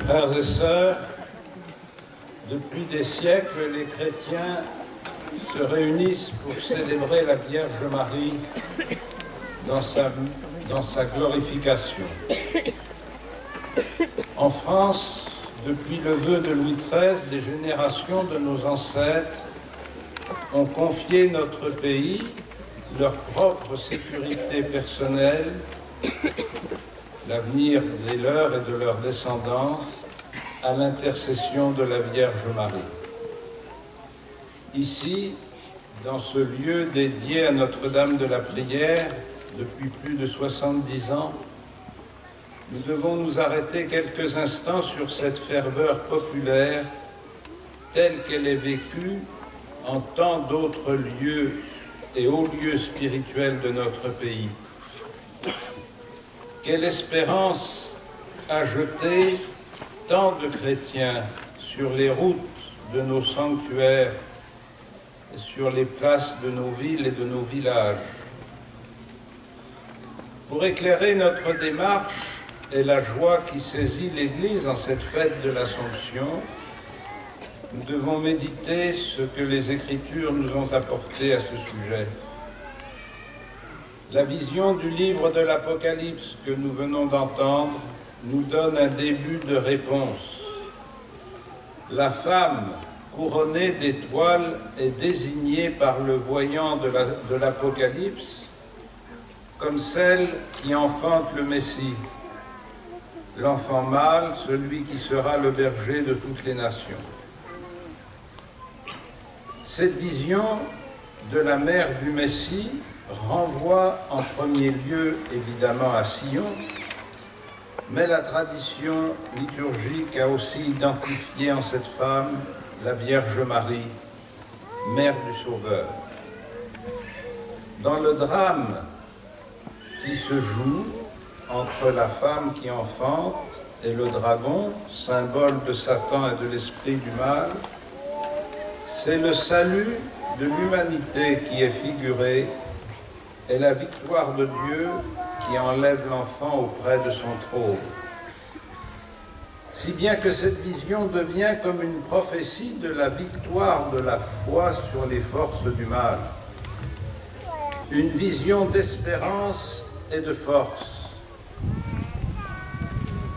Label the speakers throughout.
Speaker 1: Frères et sœurs, depuis des siècles, les chrétiens se réunissent pour célébrer la Vierge Marie dans sa glorification. En France, depuis le vœu de Louis XIII, des générations de nos ancêtres ont confié notre pays, leur propre sécurité personnelle, l'avenir des leurs et de leur descendance, à l'intercession de la Vierge Marie. Ici, dans ce lieu dédié à Notre-Dame de la Prière, depuis plus de 70 ans, nous devons nous arrêter quelques instants sur cette ferveur populaire telle qu'elle est vécue en tant d'autres lieux et hauts lieux spirituels de notre pays. Quelle espérance a jeté tant de chrétiens sur les routes de nos sanctuaires et sur les places de nos villes et de nos villages. Pour éclairer notre démarche et la joie qui saisit l'Église en cette fête de l'Assomption, nous devons méditer ce que les Écritures nous ont apporté à ce sujet. La vision du livre de l'Apocalypse que nous venons d'entendre nous donne un début de réponse. La femme couronnée d'étoiles est désignée par le voyant de l'Apocalypse comme celle qui enfante le Messie, l'enfant mâle, celui qui sera le berger de toutes les nations. Cette vision de la mère du Messie renvoie en premier lieu évidemment à Sion, mais la tradition liturgique a aussi identifié en cette femme la Vierge Marie, mère du Sauveur. Dans le drame qui se joue entre la femme qui enfante et le dragon, symbole de Satan et de l'esprit du mal, c'est le salut de l'humanité qui est figuré et la victoire de Dieu qui enlève l'enfant auprès de son trône. Si bien que cette vision devient comme une prophétie de la victoire de la foi sur les forces du mal. Une vision d'espérance et de force.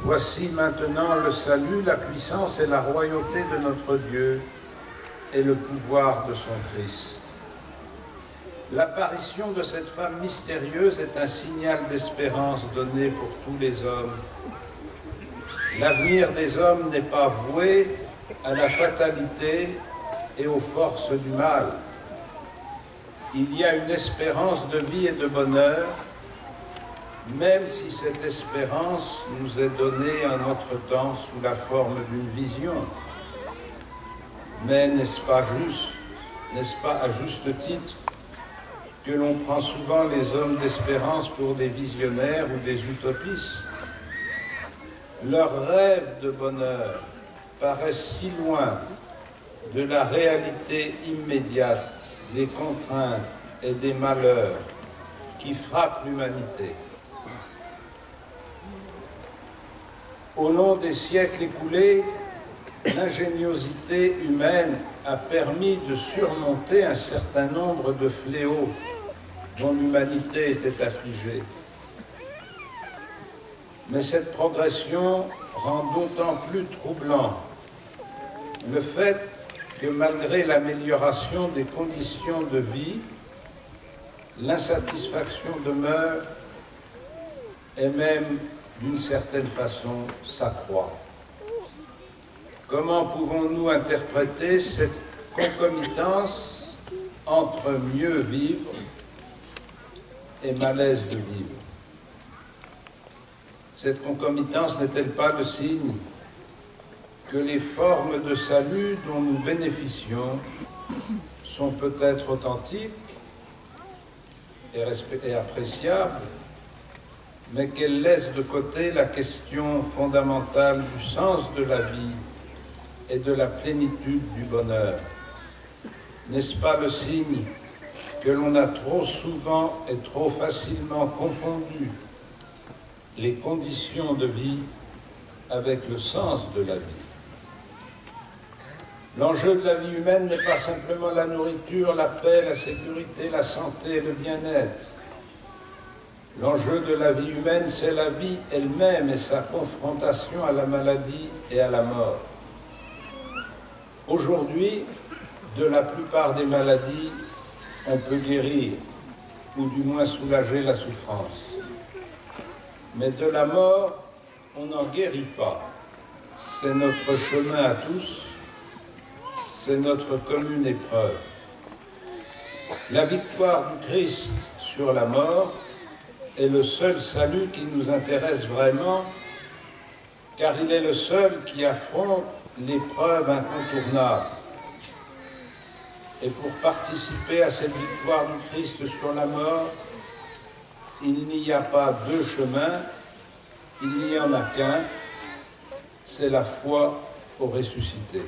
Speaker 1: Voici maintenant le salut, la puissance et la royauté de notre Dieu et le pouvoir de son Christ. L'apparition de cette femme mystérieuse est un signal d'espérance donné pour tous les hommes. L'avenir des hommes n'est pas voué à la fatalité et aux forces du mal. Il y a une espérance de vie et de bonheur, même si cette espérance nous est donnée en notre temps sous la forme d'une vision. Mais n'est-ce pas à juste titre, que l'on prend souvent les hommes d'espérance pour des visionnaires ou des utopistes? Leurs rêves de bonheur paraissent si loin de la réalité immédiate des contraintes et des malheurs qui frappent l'humanité. Au long des siècles écoulés, l'ingéniosité humaine a permis de surmonter un certain nombre de fléaux dont l'humanité était affligée. Mais cette progression rend d'autant plus troublant le fait que malgré l'amélioration des conditions de vie, l'insatisfaction demeure et même, d'une certaine façon, s'accroît. Comment pouvons-nous interpréter cette concomitance entre mieux vivre et malaise de vivre? Cette concomitance n'est-elle pas le signe que les formes de salut dont nous bénéficions sont peut-être authentiques et appréciables, mais qu'elles laissent de côté la question fondamentale du sens de la vie et de la plénitude du bonheur? N'est-ce pas le signe que l'on a trop souvent et trop facilement confondu les conditions de vie avec le sens de la vie. L'enjeu de la vie humaine n'est pas simplement la nourriture, la paix, la sécurité, la santé et le bien-être. L'enjeu de la vie humaine, c'est la vie elle-même et sa confrontation à la maladie et à la mort. Aujourd'hui, de la plupart des maladies, on peut guérir, ou du moins soulager la souffrance. Mais de la mort, on n'en guérit pas. C'est notre chemin à tous, c'est notre commune épreuve. La victoire du Christ sur la mort est le seul salut qui nous intéresse vraiment, car il est le seul qui affronte l'épreuve incontournable. Et pour participer à cette victoire du Christ sur la mort, il n'y a pas deux chemins, il n'y en a qu'un, c'est la foi au ressuscité.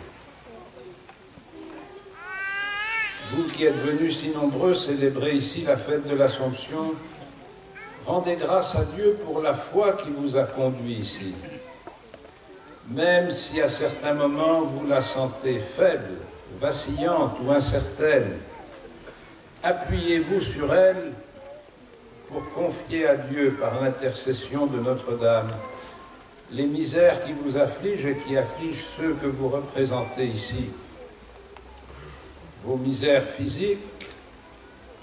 Speaker 1: Vous qui êtes venus si nombreux célébrer ici la fête de l'Assomption, rendez grâce à Dieu pour la foi qui vous a conduit ici. Même si à certains moments vous la sentez faible, vacillante ou incertaine, appuyez-vous sur elle pour confier à Dieu par l'intercession de Notre-Dame les misères qui vous affligent et qui affligent ceux que vous représentez ici. Vos misères physiques,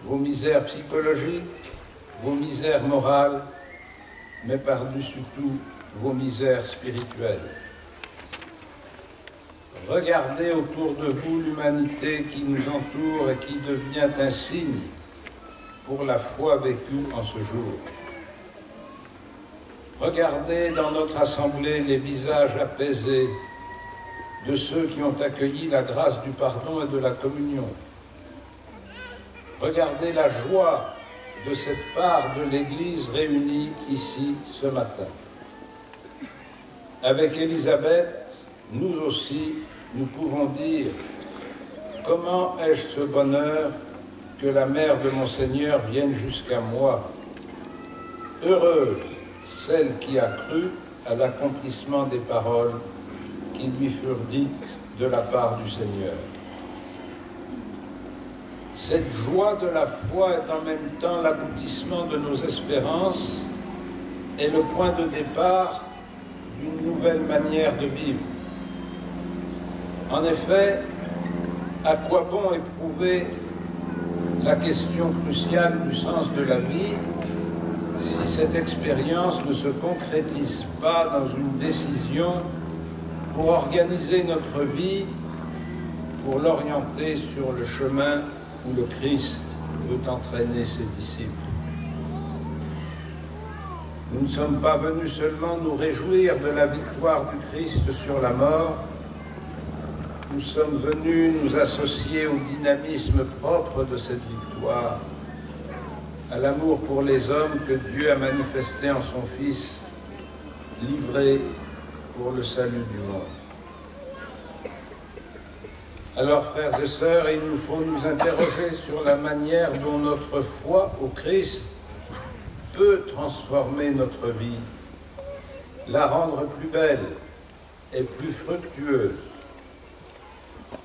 Speaker 1: vos misères psychologiques, vos misères morales, mais par-dessus tout, vos misères spirituelles. Regardez autour de vous l'humanité qui nous entoure et qui devient un signe pour la foi vécue en ce jour. Regardez dans notre assemblée les visages apaisés de ceux qui ont accueilli la grâce du pardon et de la communion. Regardez la joie de cette part de l'Église réunie ici ce matin. Avec Élisabeth, nous aussi, nous pouvons dire « Comment ai-je ce bonheur que la mère de mon Seigneur vienne jusqu'à moi? Heureuse celle qui a cru à l'accomplissement des paroles qui lui furent dites de la part du Seigneur. » Cette joie de la foi est en même temps l'aboutissement de nos espérances et le point de départ d'une nouvelle manière de vivre. En effet, à quoi bon éprouver la question cruciale du sens de la vie si cette expérience ne se concrétise pas dans une décision pour organiser notre vie, pour l'orienter sur le chemin où le Christ veut entraîner ses disciples. Nous ne sommes pas venus seulement nous réjouir de la victoire du Christ sur la mort, nous sommes venus nous associer au dynamisme propre de cette victoire, à l'amour pour les hommes que Dieu a manifesté en son Fils, livré pour le salut du monde. Alors, frères et sœurs, il nous faut nous interroger sur la manière dont notre foi au Christ peut transformer notre vie, la rendre plus belle et plus fructueuse.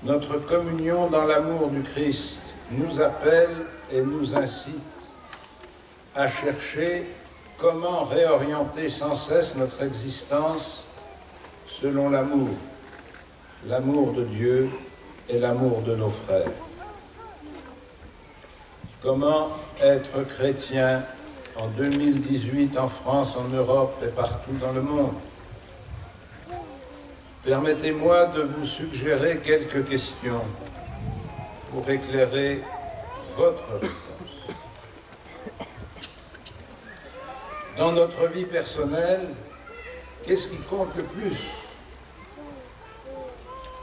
Speaker 1: Notre communion dans l'amour du Christ nous appelle et nous incite à chercher comment réorienter sans cesse notre existence selon l'amour de Dieu et l'amour de nos frères. Comment être chrétien en 2018 en France, en Europe et partout dans le monde? Permettez-moi de vous suggérer quelques questions pour éclairer votre réponse. Dans notre vie personnelle, qu'est-ce qui compte le plus?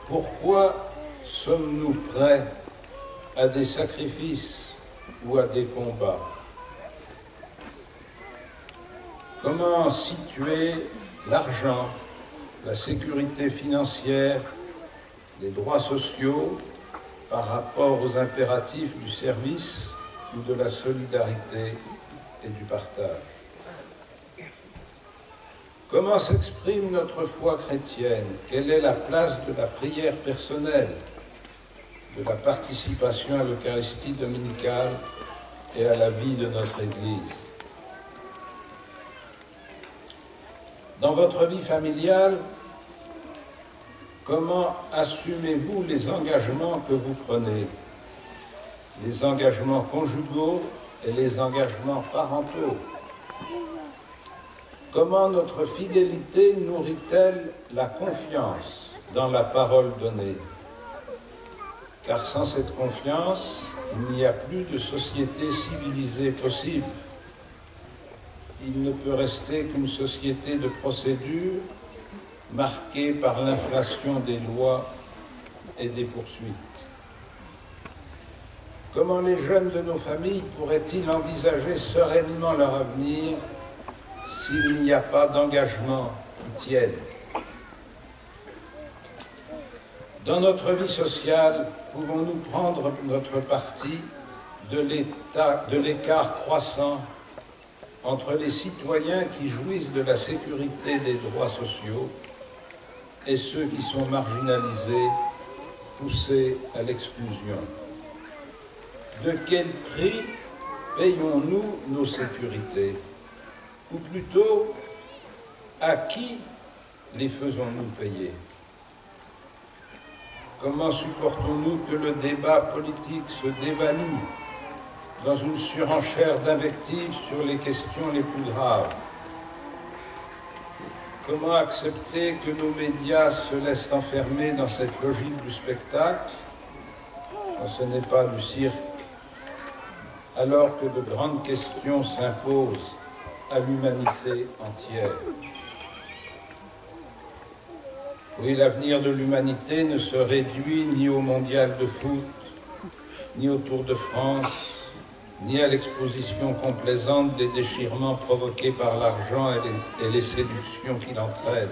Speaker 1: Pourquoi sommes-nous prêts à des sacrifices ou à des combats? Comment situer l'argent, la sécurité financière, les droits sociaux par rapport aux impératifs du service ou de la solidarité et du partage? Comment s'exprime notre foi chrétienne? Quelle est la place de la prière personnelle, de la participation à l'Eucharistie dominicale et à la vie de notre Église? Dans votre vie familiale, comment assumez-vous les engagements que vous prenez? Les engagements conjugaux et les engagements parentaux? Comment notre fidélité nourrit-elle la confiance dans la parole donnée? Car sans cette confiance, il n'y a plus de société civilisée possible. Il ne peut rester qu'une société de procédures marquée par l'inflation des lois et des poursuites. Comment les jeunes de nos familles pourraient-ils envisager sereinement leur avenir s'il n'y a pas d'engagement qui tienne? Dans notre vie sociale, pouvons-nous prendre notre parti de l'écart croissant entre les citoyens qui jouissent de la sécurité des droits sociaux et ceux qui sont marginalisés, poussés à l'exclusion? De quel prix payons-nous nos sécurités? Ou plutôt, à qui les faisons-nous payer? Comment supportons-nous que le débat politique se dévalue dans une surenchère d'invectives sur les questions les plus graves? Comment accepter que nos médias se laissent enfermer dans cette logique du spectacle, quand ce n'est pas du cirque, alors que de grandes questions s'imposent à l'humanité entière? Oui, l'avenir de l'humanité ne se réduit ni au mondial de foot, ni au Tour de France, ni à l'exposition complaisante des déchirements provoqués par l'argent et les séductions qu'il entraîne.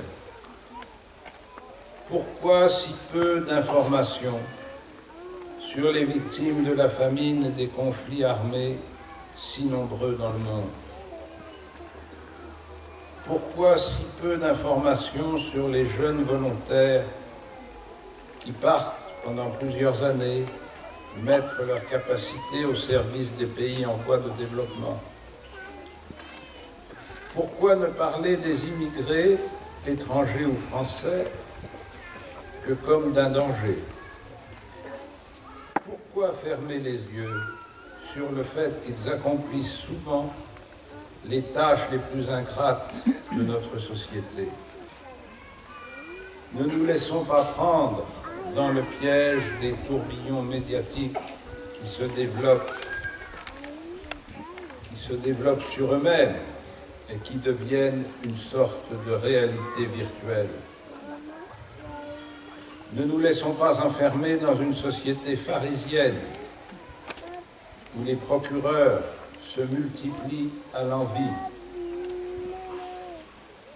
Speaker 1: Pourquoi si peu d'informations sur les victimes de la famine et des conflits armés si nombreux dans le monde? Pourquoi si peu d'informations sur les jeunes volontaires qui partent pendant plusieurs années mettre leurs capacités au service des pays en voie de développement? Pourquoi ne parler des immigrés, étrangers ou français, que comme d'un danger? Pourquoi fermer les yeux sur le fait qu'ils accomplissent souvent les tâches les plus ingrates de notre société? Ne nous laissons pas prendre dans le piège des tourbillons médiatiques qui se développent sur eux-mêmes et qui deviennent une sorte de réalité virtuelle. Ne nous laissons pas enfermer dans une société pharisienne où les procureurs se multiplient à l'envi.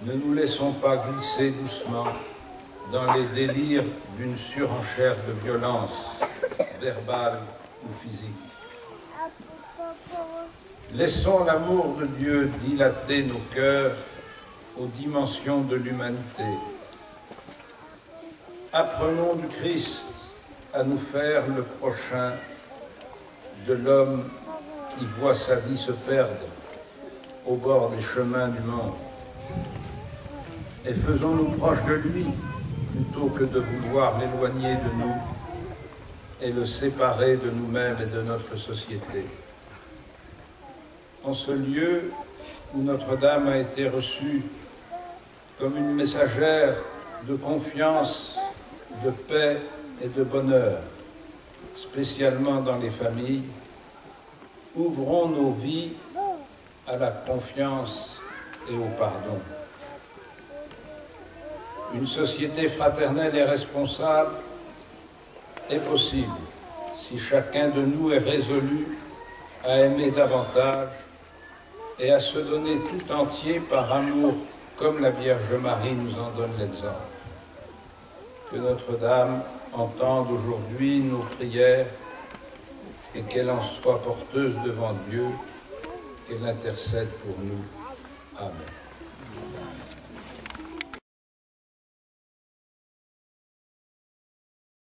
Speaker 1: Ne nous laissons pas glisser doucement dans les délires d'une surenchère de violence verbale ou physique. Laissons l'amour de Dieu dilater nos cœurs aux dimensions de l'humanité. Apprenons du Christ à nous faire le prochain de l'homme qui voit sa vie se perdre au bord des chemins du monde. Et faisons-nous proches de lui, plutôt que de vouloir l'éloigner de nous et le séparer de nous-mêmes et de notre société. En ce lieu où Notre-Dame a été reçue comme une messagère de confiance, de paix et de bonheur, spécialement dans les familles, ouvrons nos vies à la confiance et au pardon. Une société fraternelle et responsable est possible si chacun de nous est résolu à aimer davantage et à se donner tout entier par amour, comme la Vierge Marie nous en donne l'exemple. Que Notre-Dame entende aujourd'hui nos prières et qu'elle en soit porteuse devant Dieu, qu'elle intercède pour nous. Amen.